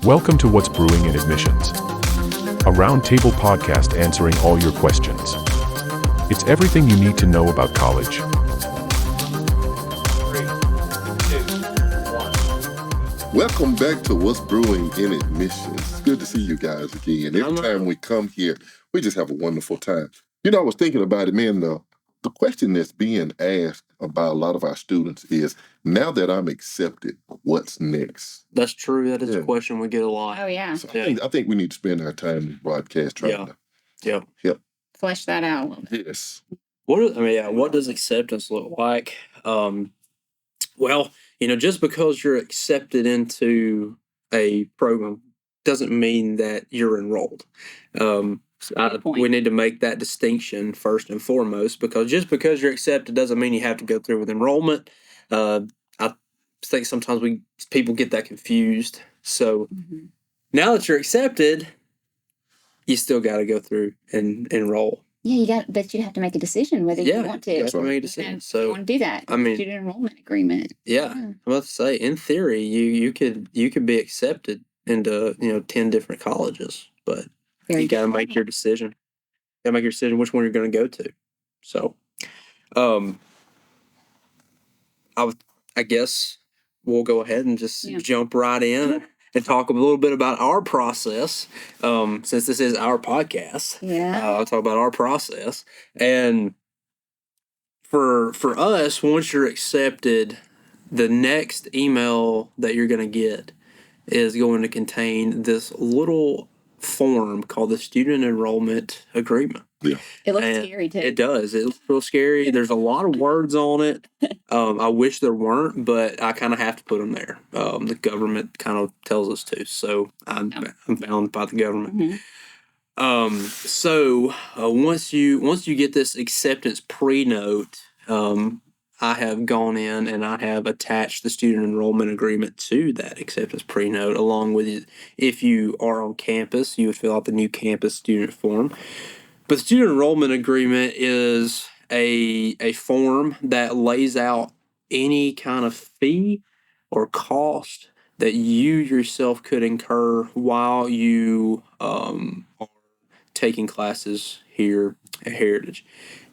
Welcome to What's Brewing in Admissions, a roundtable podcast answering all your questions. It's everything you need to know about college. 3, 2, 1. Welcome back to What's Brewing in Admissions. It's good to see you guys again. Every time we come here, we just have a wonderful time. You know, I was thinking about it, man, the question that's being asked about a lot of our students is, now that I'm accepted, what's next? That's true. That is a question we get a lot. Oh, yeah. So I think we need to spend our time in broadcast trying to help. Flesh that out a little bit. Yes. What does acceptance look like? Well, just because you're accepted into a program doesn't mean that you're enrolled. We need to make that distinction first and foremost, because just because you're accepted doesn't mean you have to go through with enrollment. I think sometimes people get that confused. So now that you're accepted, you still got to go through and enroll. Yeah, but you have to make a decision whether you want to. You have to make a decision. So you want to do that. Student enrollment agreement. Yeah, I'm about to say, in theory, you could be accepted into 10 different colleges, but you got to make your decision. You got to make your decision which one you're going to go to. So, I guess we'll go ahead and just jump right in and talk a little bit about our process. Since this is our podcast, I'll talk about our process. And for us, once you're accepted, the next email that you're going to get is going to contain this little form called the Student Enrollment Agreement. Yeah. It looks scary too. It does. It looks real scary. There's a lot of words on it. I wish there weren't, but I kind of have to put them there. The government kind of tells us to, so I'm bound by the government. So once you get this acceptance pre-note, I have gone in and I have attached the student enrollment agreement to that acceptance pre-note, along with it. If you are on campus, you would fill out the new campus student form. But the student enrollment agreement is a form that lays out any kind of fee or cost that you yourself could incur while you are taking classes here at Heritage.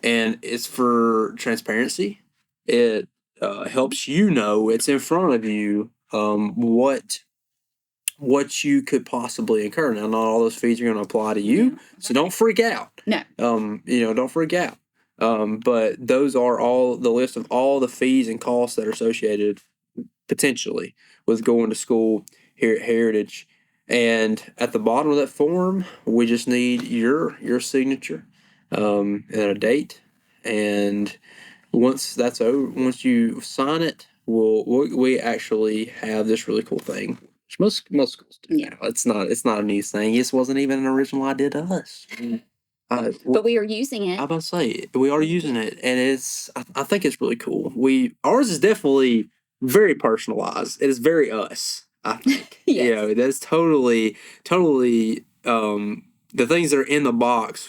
And it's for transparency. It helps it's in front of you what you could possibly incur. Now, not all those fees are going to apply to you, so don't freak out. No. Don't freak out. But those are all the list of all the fees and costs that are associated potentially with going to school here at Heritage. And at the bottom of that form, we just need your signature and a date. And once that's over, once you sign it, we actually have this really cool thing. Most schools do. Yeah, it's not a new thing. This wasn't even an original idea to us. But we are using it. I'm about to say we are using it, and I think it's really cool. Ours is definitely very personalized. It is very us. I think. Yes. That's totally. The things that are in the box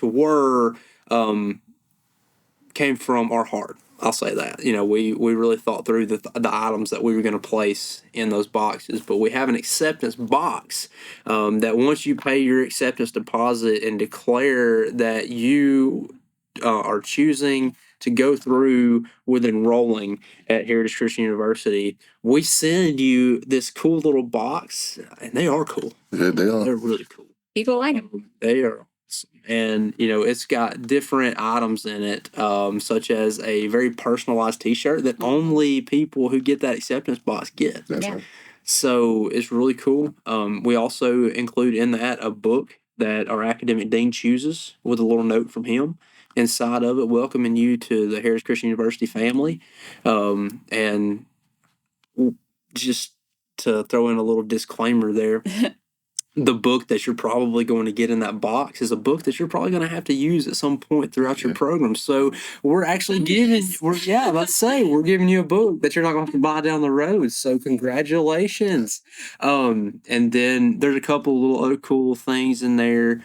came from our heart. I'll say that. We really thought through the items that we were going to place in those boxes. But we have an acceptance box that once you pay your acceptance deposit and declare that you are choosing to go through with enrolling at Heritage Christian University, we send you this cool little box. And they are cool. Yeah, they are. They're really cool. People like them. They are. And it's got different items in it, such as a very personalized T-shirt that only people who get that acceptance box get. That's right. So it's really cool. We also include in that a book that our academic dean chooses with a little note from him inside of it, welcoming you to the Heritage Christian University family. And just to throw in a little disclaimer there. The book that you're probably going to get in that box is a book that you're probably going to have to use at some point throughout your program. So we're actually giving you a book that you're not going to have to buy down the road. So congratulations. And then there's a couple little other cool things in there,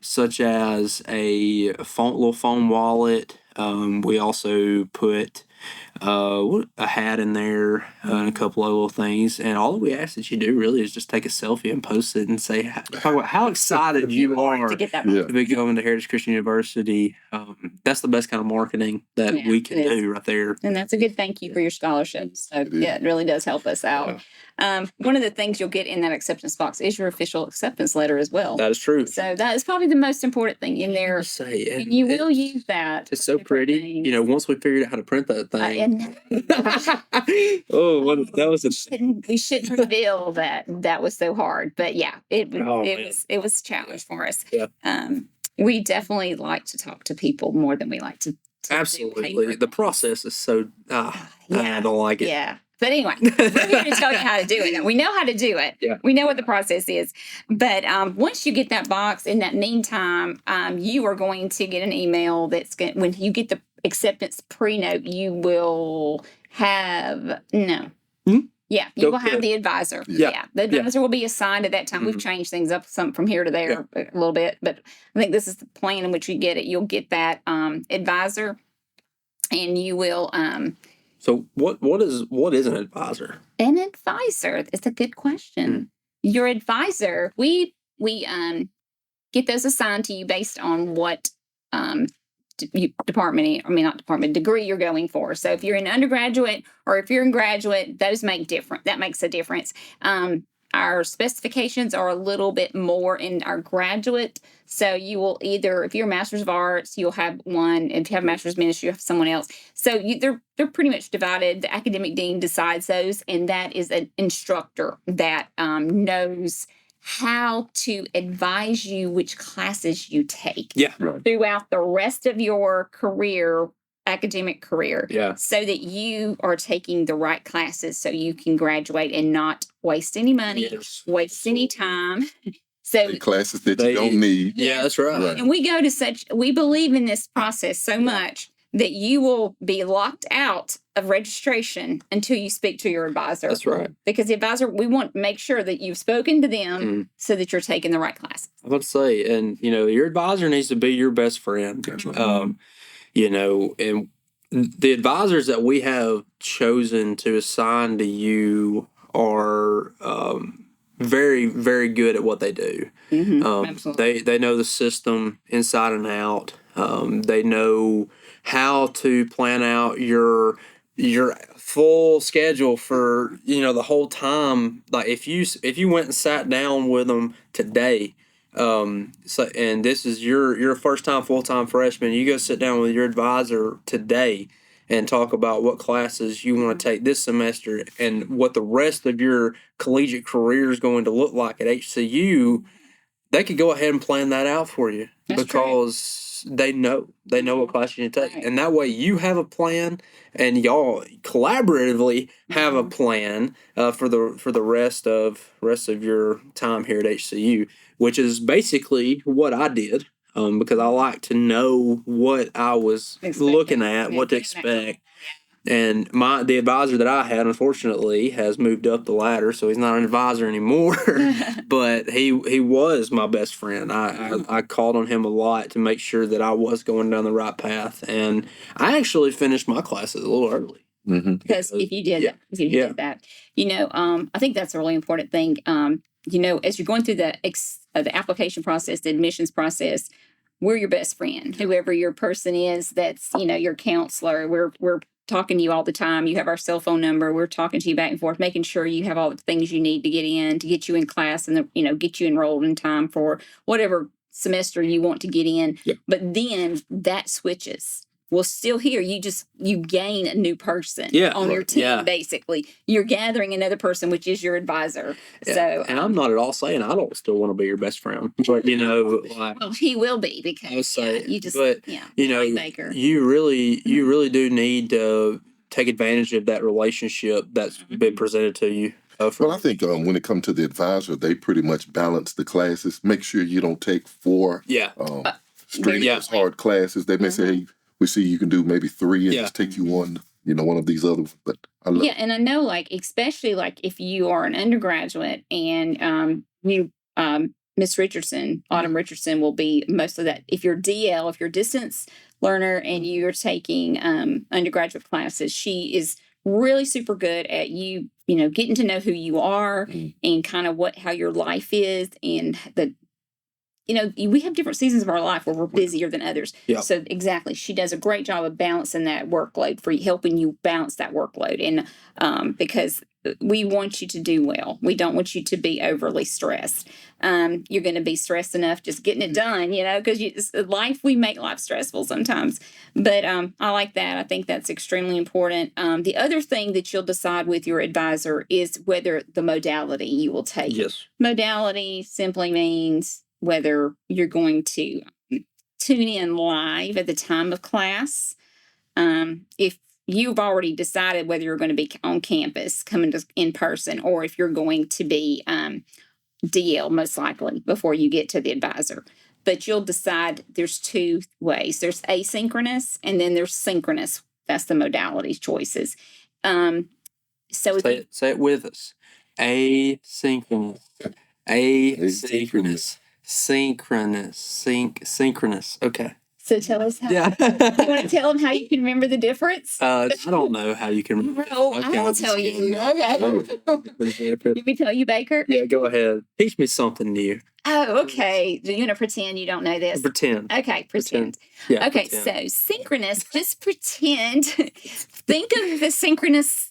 such as a little phone wallet. We also put a hat in there, and a couple of little things. And all we ask that you do really is just take a selfie and post it and say, talk about how excited you are to get that. Yeah. to be going to Heritage Christian University. That's the best kind of marketing that Yeah, we can it is. do right there. And that's a good thank you for your scholarship. So yeah, it really does help us out. One of the things you'll get in that acceptance box is your official acceptance letter as well. That is true. So that is probably the most important thing in there. And you will use that. It's so pretty. things. You know, once we figured out how to print that thing. And That was we shouldn't reveal that was so hard, but yeah, it man. was a challenge for us. Yeah. We definitely like to talk to people more than we like to do Absolutely. paper. The process is so, I don't like it. Yeah. But anyway, we're here to tell you how to do it. We know how to do it. Yeah. We know what the process is. But once you get that box, in that meantime, you are going to get an email that's going when you get the acceptance pre-note, you will have Yeah, you will have the advisor. Yeah. The advisor will be assigned at that time. We've changed things up some from here to there a little bit, but I think this is the plan in which you get it. You'll get that advisor, and you will. So what is an advisor? An advisor. It's a good question. Your advisor, we get those assigned to you based on what degree you're going for. So if you're an undergraduate or if you're in graduate, those that makes a difference. Our specifications are a little bit more in our graduate. So you will either, if you're a Master's of Arts, you'll have one. If you have a Master's of Ministry, you have someone else. So they're pretty much divided. The academic dean decides those, and that is an instructor that knows how to advise you which classes you take throughout the rest of your academic career, so that you are taking the right classes so you can graduate and not waste any money, waste any time. So classes that you don't need. Yeah, that's right. And we believe in this process so much that you will be locked out of registration until you speak to your advisor. That's right. Because the advisor, we want to make sure that you've spoken to them so that you're taking the right classes. I was about to say, and your advisor needs to be your best friend. And the advisors that we have chosen to assign to you are very, very good at what they do. Absolutely. They know the system inside and out. They know how to plan out your full schedule for the whole time. Like if you went and sat down with them today, and this is your first time full-time freshman, you go sit down with your advisor today and talk about what classes you want to take this semester and what the rest of your collegiate career is going to look like at HCU. They could go ahead and plan that out for you. That's because they know what class you need to take, and that way you have a plan, and y'all collaboratively have a plan for the rest of your time here at HCU, which is basically what I did, because I like to know what I was looking at, what to expect. And the advisor that I had, unfortunately, has moved up the ladder, so he's not an advisor anymore. But he was my best friend. I called on him a lot to make sure that I was going down the right path, and I actually finished my classes a little early. Because if you did that, I think that's a really important thing. As you're going through the application process, the admissions process, we're your best friend. Whoever your person is, that's your counselor. We're talking to you all the time. You have our cell phone number. We're talking to you back and forth, making sure you have all the things you need to get you in class, and get you enrolled in time for whatever semester you want to get in. Yep. But then that switches. Well, still here, you gain a new person on your team. Yeah. Basically, you're gathering another person, which is your advisor. Yeah. So, and I'm not at all saying I don't still want to be your best friend, but well, he will be, because Maker. You really do need to take advantage of that relationship that's been presented to you. Well, I think when it comes to the advisor, they pretty much balance the classes. Make sure you don't take 4 strenuous hard classes. They may say, hey, we see you can do maybe 3 and just take you one of these other ones. But I love and I know, especially if you are an undergraduate and Miss Richardson, Autumn Richardson, will be most of that. If you're DL, if you're distance learner and you're taking undergraduate classes, she is really super good at getting to know who you are and kind of how your life is, and we have different seasons of our life where we're busier than others. Yeah. So exactly, she does a great job of balancing that workload for you, helping you balance that workload. And because we want you to do well, we don't want you to be overly stressed. You're going to be stressed enough just getting it done, because we make life stressful sometimes. But I like that. I think that's extremely important. The other thing that you'll decide with your advisor is whether the modality you will take. Yes. Modality simply means whether you're going to tune in live at the time of class. If you've already decided whether you're going to be on campus coming in person, or if you're going to be DL, most likely, before you get to the advisor. But you'll decide there's two ways. There's asynchronous and then there's synchronous. That's the modality choices. So say it with us. Asynchronous. Asynchronous. Synchronous. Okay. So tell us how. Yeah. You want to tell them how you can remember the difference? I don't know how you can remember. Oh, okay, I will tell you. Okay. Did we tell you, Baker? Yeah, go ahead. Teach me something new. Oh, okay. You're going to pretend you don't know this? Pretend. Okay, pretend. Yeah. Okay, pretend. So synchronous, just pretend. Think of the synchronized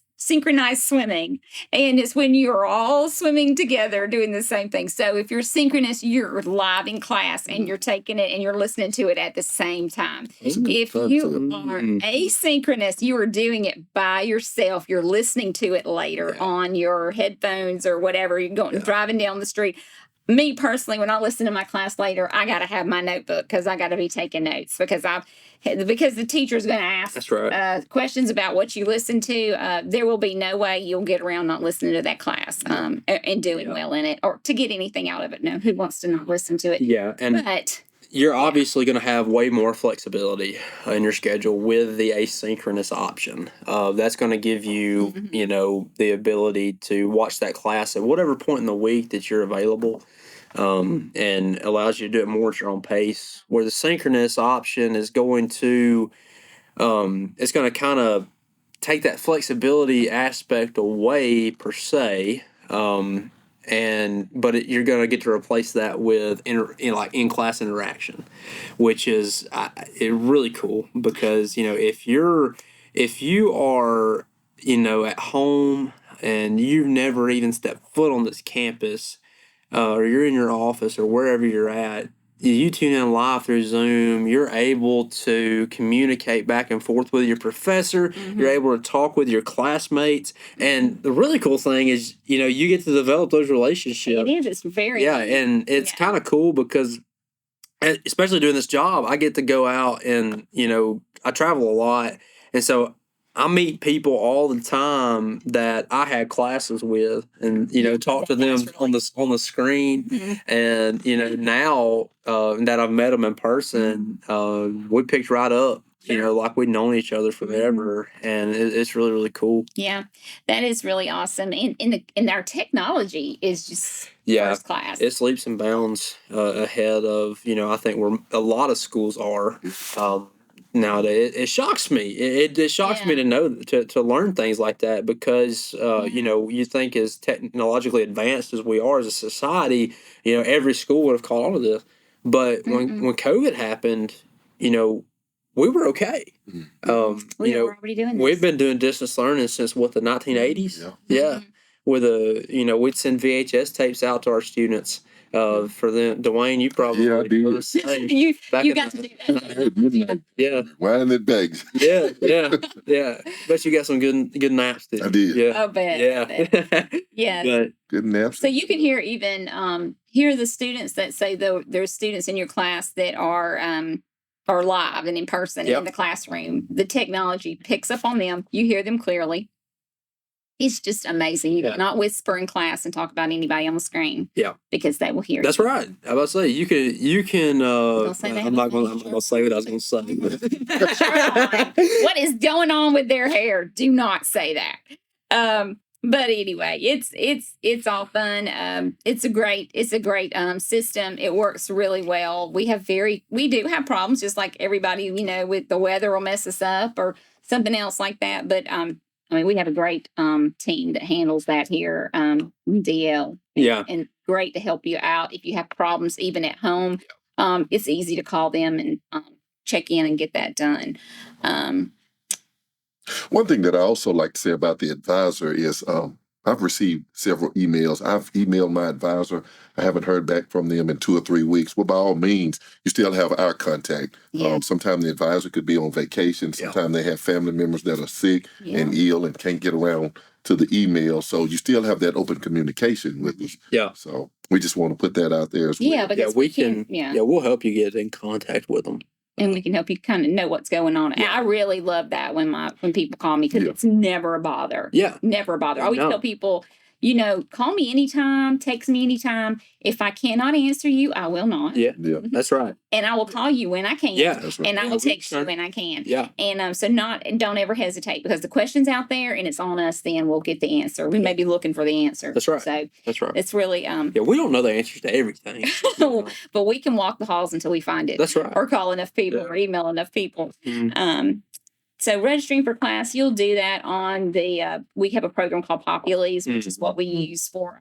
swimming. And it's when you're all swimming together doing the same thing. So if you're synchronous, you're live in class and you're taking it and you're listening to it at the same time. If you are asynchronous, you are doing it by yourself. You're listening to it later on your headphones or whatever. You're driving down the street. Me personally, when I listen to my class later, I got to have my notebook because I got to be taking notes because the teacher's going to ask questions about what you listen to. There will be no way you'll get around not listening to that class and doing well in it or to get anything out of it. No, who wants to not listen to it? Yeah, but you're obviously going to have way more flexibility in your schedule with the asynchronous option. That's going to give you, the ability to watch that class at whatever point in the week that you're available. And allows you to do it more at your own pace. Where the synchronous option is going to, it's going to kind of take that flexibility aspect away per se. But you're going to get to replace that with in-class interaction, which is really cool because if you are at home and you've never even stepped foot on this campus. Or you're in your office or wherever you're at, you tune in live through Zoom, you're able to communicate back and forth with your professor, you're able to talk with your classmates, and the really cool thing is, you get to develop those relationships. It is, it's very cool. And it's kind of cool because, especially doing this job, I get to go out and, I travel a lot, and so I meet people all the time that I had classes with, and talk to them on the screen. And now that I've met them in person, we picked right up. Like we'd known each other forever, and it's really, really cool. Yeah, that is really awesome. And our technology is just first class. It's leaps and bounds ahead of I think where a lot of schools are. Nowadays, it shocks me. It shocks me to know to learn things like that because you think as technologically advanced as we are as a society, every school would have caught on to this. But when COVID happened, we were okay. We were already doing this. We've been doing distance learning since the 1980s. Yeah. With we'd send VHS tapes out to our students. For them, Dwayne, you probably I did. you got to do that. Yeah, wine and bags. Yeah. Bet you got some good naps. I did. Yeah. Oh, bet. Yeah. Yeah. But, good naps. So you can hear the students that say there's students in your class that are live and in person in the classroom. The technology picks up on them. You hear them clearly. It's just amazing. You cannot whisper in class and talk about anybody on the screen. Yeah. Because they will hear. That's you. right. I was about to say you can I'm not gonna say what I was gonna say. What is going on with their hair? Do not say that. But anyway, it's all fun. It's a great system. It works really well. We do have problems, just like everybody, with the weather will mess us up or something else like that. But we have a great team that handles that here, DL. And great to help you out if you have problems even at home. It's easy to call them and check in and get that done. One thing that I also like to say about the advisor is I've received several emails. I've emailed my advisor. I haven't heard back from them in 2 or 3 weeks. Well, by all means, you still have our contact. Sometimes the advisor could be on vacation. Sometimes they have family members that are sick and ill and can't get around to the email. So you still have that open communication with us. Yeah. So we just want to put that out there as well. Yeah, because we'll help you get in contact with them. And we can help you kind of know what's going on. And I really love that when people call me, because it's never a bother. Yeah. Never a bother. I always tell people, call me anytime, text me anytime. If I cannot answer you, I will not. Yeah. That's right. And I will call you when I can. Yeah. That's right. And I will text you when I can. Yeah. And don't ever hesitate, because the question's out there and it's on us, then we'll get the answer. We may be looking for the answer. That's right. So that's right. It's really we don't know the answers to everything. but we can walk the halls until we find it. That's right. Or call enough people or email enough people. Mm-hmm. So registering for class, you'll do that on the, we have a program called Popules, which is what we use for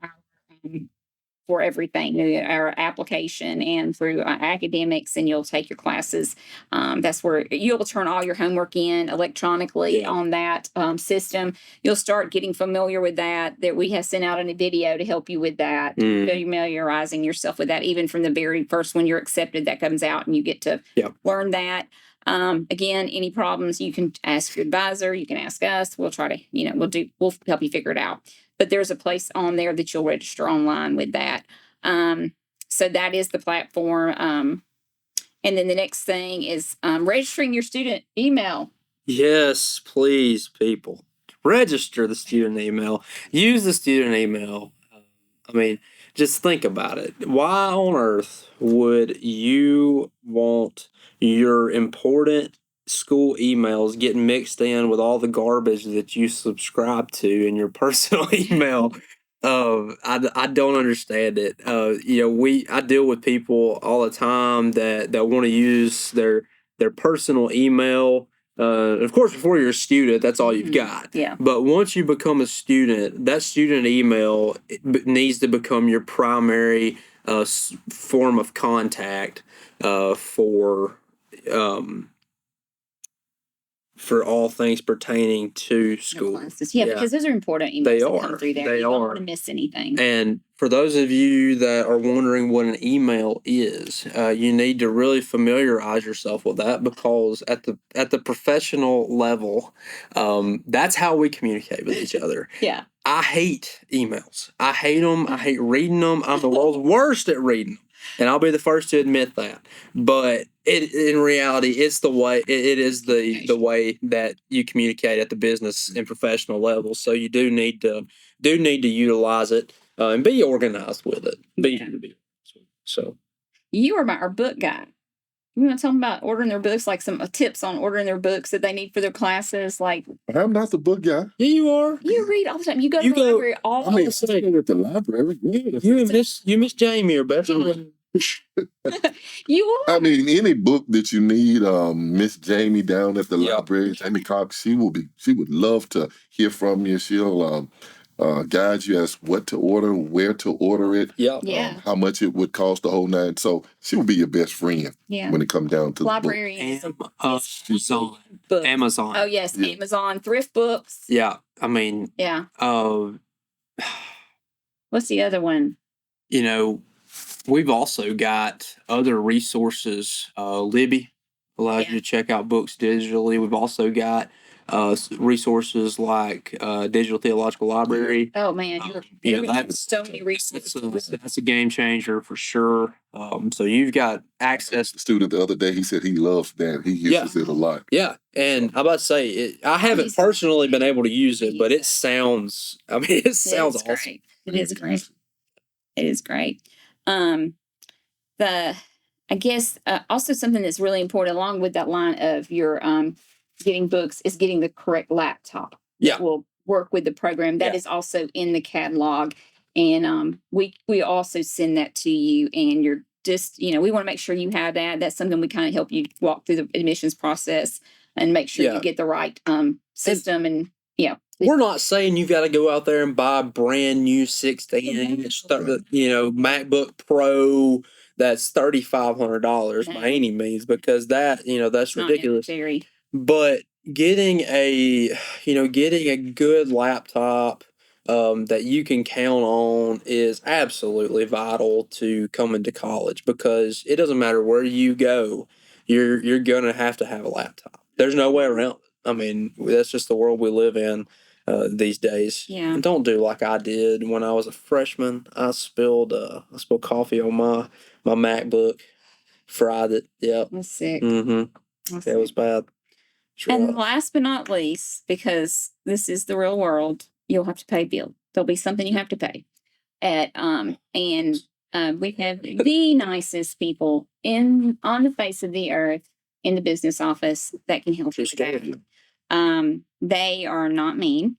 for everything, our application and through academics, and you'll take your classes. That's where you'll turn all your homework in electronically on that system. You'll start getting familiar with that we have sent out in a video to help you with that, familiarizing yourself with that, even from the very first when you're accepted, that comes out and you get to learn that. Again, any problems, you can ask your advisor, you can ask us. We'll try to, we'll help you figure it out. But there's a place on there that you'll register online with that. So that is the platform. And then the next thing is registering your student email. Yes, please, people. Register the student email. Use the student email. Just think about it. Why on earth would you want your important school emails getting mixed in with all the garbage that you subscribe to in your personal email? I don't understand it. I deal with people all the time that want to use their personal email. Of course, before you're a student, that's all you've got. Yeah. But once you become a student, that student email needs to become your primary form of contact for all things pertaining to school. Because those are important emails that come through there. You don't want to miss anything. And for those of you that are wondering what an email is, you need to really familiarize yourself with that, because at the professional level, that's how we communicate with each other. Yeah. I hate emails. I hate them. I hate reading them. I'm the world's worst at reading them. And I'll be the first to admit that. But in reality, it's the way it is the way that you communicate at the business and professional level. So you do need to utilize it and be organized with it. So you are our book guy. You want to tell them about ordering their books, like some tips on ordering their books that they need for their classes? Like, I'm not the book guy. Yeah, you are. You read all the time. You go to the library all the time. At the library. Yeah. You miss Jamie or better. You are. Any book that you need, Miss Jamie down at the library, Jamie Cox, she would love to hear from you. She'll guide you as what to order, where to order it, how much it would cost, the whole nine. So she will be your best friend when it comes down to librarian. Amazon. Oh yes, Amazon thrift books. Yeah, what's the other one? We've also got other resources. Libby allows you to check out books digitally. We've also got resources like Digital Theological Library. Oh man, that's so many resources. That's a game changer for sure. So you've got access. The student the other day, he said he loves that. He uses it a lot. Yeah, and I'm about to say I haven't personally been able to use it, but it sounds. It sounds awesome. Great. It is great. It is great. I guess also something that's really important along with that line of your getting books is getting the correct laptop. Yeah. Will work with the program, that is also in the catalog. And we also send that to you, and you're just, we want to make sure you have that. That's something we kind of help you walk through the admissions process and make sure you get the right system. And we're not saying you've got to go out there and buy a brand new 16-inch, MacBook Pro that's $3,500 by any means, because that's ridiculous. But getting a good laptop that you can count on is absolutely vital to coming to college, because it doesn't matter where you go, you're gonna have to have a laptop. There's no way around it. I mean, that's just the world we live in these days. Yeah. And don't do like I did when I was a freshman. I spilled coffee on my MacBook, fried it. Yep. That's sick. Mm-hmm. That was bad. Sure. And last but not least, because this is the real world, you'll have to pay a bill. There'll be something you have to pay. We have the nicest people on the face of the earth in the business office that can help you with that. They are not mean.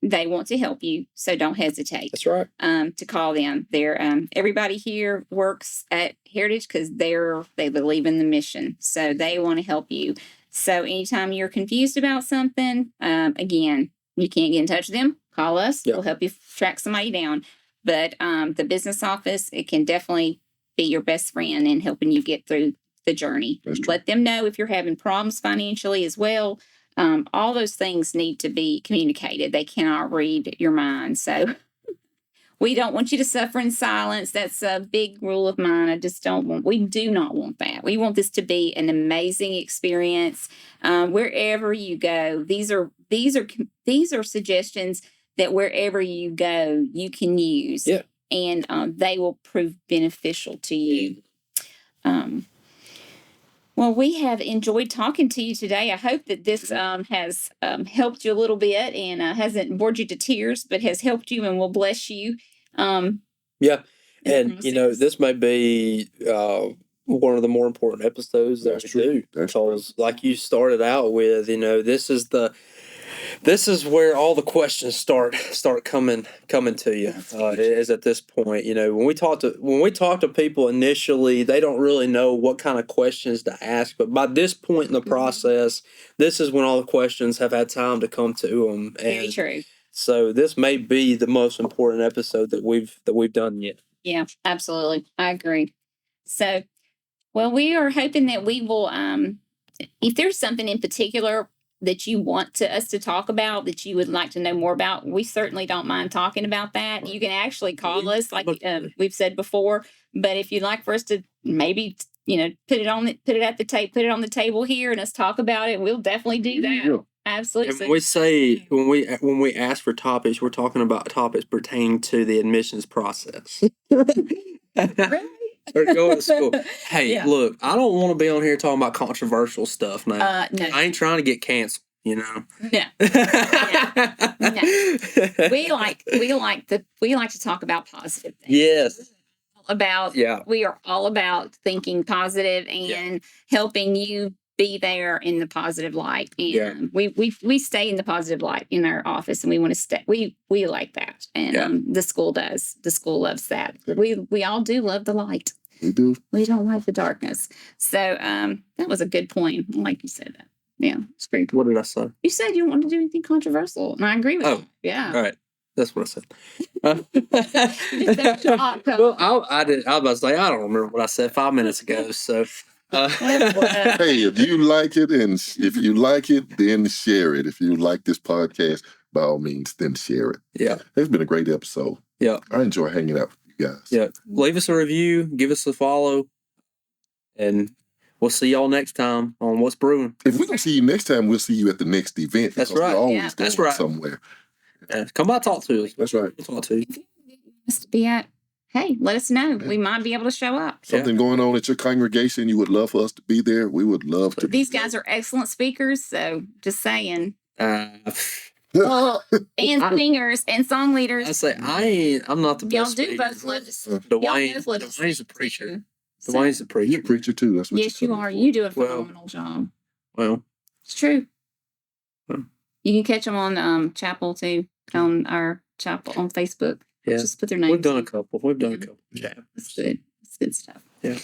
They want to help you, so don't hesitate. That's right. To call them. They're everybody here works at Heritage because they believe in the mission, so they want to help you. So anytime you're confused about something, again, you can't get in touch with them, call us. Yep. We'll help you track somebody down. But the business office, it can definitely be your best friend in helping you get through the journey. Let them know if you're having problems financially as well. All those things need to be communicated. They cannot read your mind. So we don't want you to suffer in silence. That's a big rule of mine. We do not want that. We want this to be an amazing experience. Wherever you go, these are suggestions that wherever you go, you can use. Yeah. And they will prove beneficial to you. Well, we have enjoyed talking to you today. I hope that this has helped you a little bit and hasn't bored you to tears, but has helped you and will bless you. And this may be one of the more important episodes that we do. Because like you started out with, this is where all the questions start coming to you. Is at this point, when we talk to people initially, they don't really know what kind of questions to ask. But by this point in the process, this is when all the questions have had time to come to them. Very true. So this may be the most important episode that we've done yet. Yeah, absolutely, I agree. So, well, we are hoping that we will. If there's something in particular that you want us to talk about, that you would like to know more about, we certainly don't mind talking about that. You can actually call us, like we've said before. But if you'd like for us to maybe, put it on the table here and us talk about it, we'll definitely do that. Yeah. Absolutely. And when we ask for topics, we're talking about topics pertaining to the admissions process. Really? Or going to school. Hey, look, I don't want to be on here talking about controversial stuff now. No. I ain't trying to get canceled, No. No. We like to talk about positive things. Yes. We are all about thinking positive and helping you be there in the positive light. And we stay in the positive light in our office, and we want to stay. We like that, and the school does. The school loves that. We all do love the light. We do. We don't like the darkness. So that was a good point. I like you said that. Yeah, it's great. What did I say? You said you didn't want to do anything controversial, and I agree with you. Yeah. All right. That's what I said. Well, I was about to say, I don't remember what I said 5 minutes ago. So. Hey, if you like it, then share it. If you like this podcast, by all means, then share it. Yeah. It's been a great episode. Yeah. I enjoy hanging out with you guys. Yeah. Leave us a review, give us a follow, and we'll see y'all next time on What's Brewing. If we don't see you next time, we'll see you at the next event. That's right. We're always going somewhere. Yeah. Come by, talk to us. That's right. We'll talk to you. If you want us to be at, hey, let us know. We might be able to show up. Something going on at your congregation, you would love for us to be there. We would love to. These guys are excellent speakers, so just saying. And singers and song leaders. I say I'm not the best. Y'all do both let us. Dwayne's a preacher. Dwayne's a preacher. You're a preacher too. That's what yes, you are. You do a phenomenal job. Well, it's true. You can catch them on Chapel too, on our Chapel on Facebook. Yeah. Just put their names. We've done a couple. Yeah. That's good. It's good stuff. Yeah.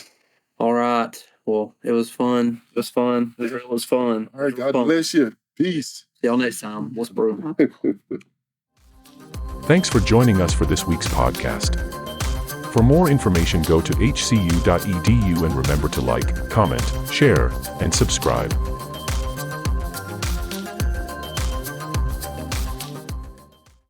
All right. Well, it was fun. It was fun. It was fun. All right, God bless you. Peace. See y'all next time. Let's brew. Thanks for joining us for this week's podcast. For more information, go to hcu.edu and remember to like, comment, share, and subscribe.